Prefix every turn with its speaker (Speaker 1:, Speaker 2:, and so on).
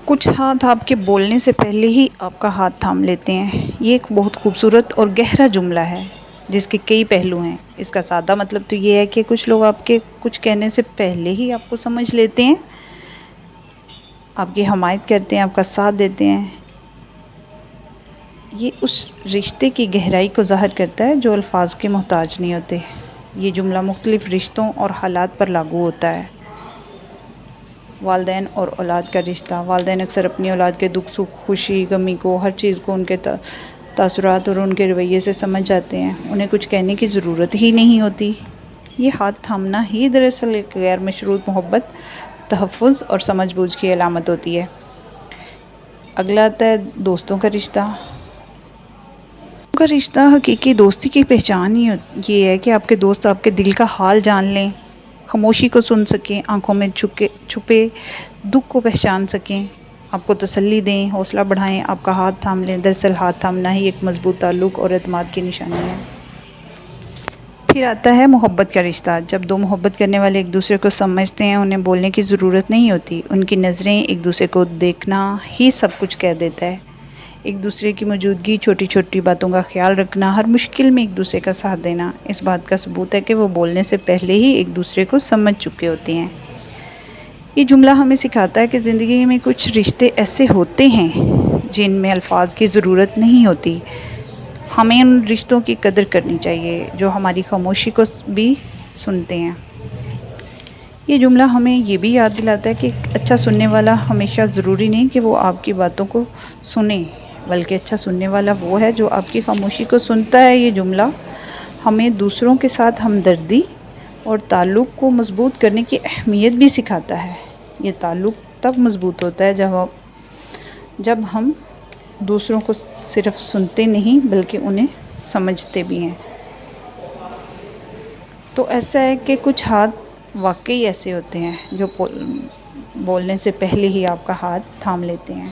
Speaker 1: کچھ ہاتھ آپ کے بولنے سے پہلے ہی آپ کا ہاتھ تھام لیتے ہیں۔ یہ ایک بہت خوبصورت اور گہرا جملہ ہے جس کے کئی پہلو ہیں۔ اس کا سادہ مطلب تو یہ ہے کہ کچھ لوگ آپ کے کچھ کہنے سے پہلے ہی آپ کو سمجھ لیتے ہیں، آپ کی حمایت کرتے ہیں، آپ کا ساتھ دیتے ہیں۔ یہ اس رشتے کی گہرائی کو ظاہر کرتا ہے جو الفاظ کے محتاج نہیں ہوتے۔ یہ جملہ مختلف رشتوں اور حالات پر لاگو ہوتا ہے۔ والدین اور اولاد کا رشتہ۔ والدین اکثر اپنی اولاد کے دکھ سکھ، خوشی غمی کو، ہر چیز کو ان کے تاثرات اور ان کے رویے سے سمجھ جاتے ہیں۔ انہیں کچھ کہنے کی ضرورت ہی نہیں ہوتی۔ یہ ہاتھ تھامنا ہی دراصل ایک غیر مشروط محبت، تحفظ اور سمجھ بوجھ کی علامت ہوتی ہے۔ اگلا آتا ہے دوستوں کا رشتہ۔ کا رشتہ حقیقی دوستی کی پہچان ہی یہ ہے کہ آپ کے دوست آپ کے دل کا حال جان لیں، خاموشی کو سن سکیں، آنکھوں میں چھپے دکھ کو پہچان سکیں، آپ کو تسلی دیں، حوصلہ بڑھائیں، آپ کا ہاتھ تھام لیں۔ دراصل ہاتھ تھامنا ہی ایک مضبوط تعلق اور اعتماد کی نشانی ہے۔ پھر آتا ہے محبت کا رشتہ۔ جب دو محبت کرنے والے ایک دوسرے کو سمجھتے ہیں، انہیں بولنے کی ضرورت نہیں ہوتی، ان کی نظریں ایک دوسرے کو دیکھنا ہی سب کچھ کہہ دیتا ہے۔ ایک دوسرے کی موجودگی، چھوٹی چھوٹی باتوں کا خیال رکھنا، ہر مشکل میں ایک دوسرے کا ساتھ دینا، اس بات کا ثبوت ہے کہ وہ بولنے سے پہلے ہی ایک دوسرے کو سمجھ چکے ہوتے ہیں۔ یہ جملہ ہمیں سکھاتا ہے کہ زندگی میں کچھ رشتے ایسے ہوتے ہیں جن میں الفاظ کی ضرورت نہیں ہوتی۔ ہمیں ان رشتوں کی قدر کرنی چاہیے جو ہماری خاموشی کو بھی سنتے ہیں۔ یہ جملہ ہمیں یہ بھی یاد دلاتا ہے کہ ایک اچھا سننے والا ہمیشہ ضروری نہیں کہ وہ آپ کی باتوں کو سنے، بلکہ اچھا سننے والا وہ ہے جو آپ کی خاموشی کو سنتا ہے۔ یہ جملہ ہمیں دوسروں کے ساتھ ہمدردی اور تعلق کو مضبوط کرنے کی اہمیت بھی سکھاتا ہے۔ یہ تعلق تب مضبوط ہوتا ہے جب ہم دوسروں کو صرف سنتے نہیں بلکہ انہیں سمجھتے بھی ہیں۔ تو ایسا ہے کہ کچھ ہاتھ واقعی ایسے ہوتے ہیں جو بولنے سے پہلے ہی آپ کا ہاتھ تھام لیتے ہیں۔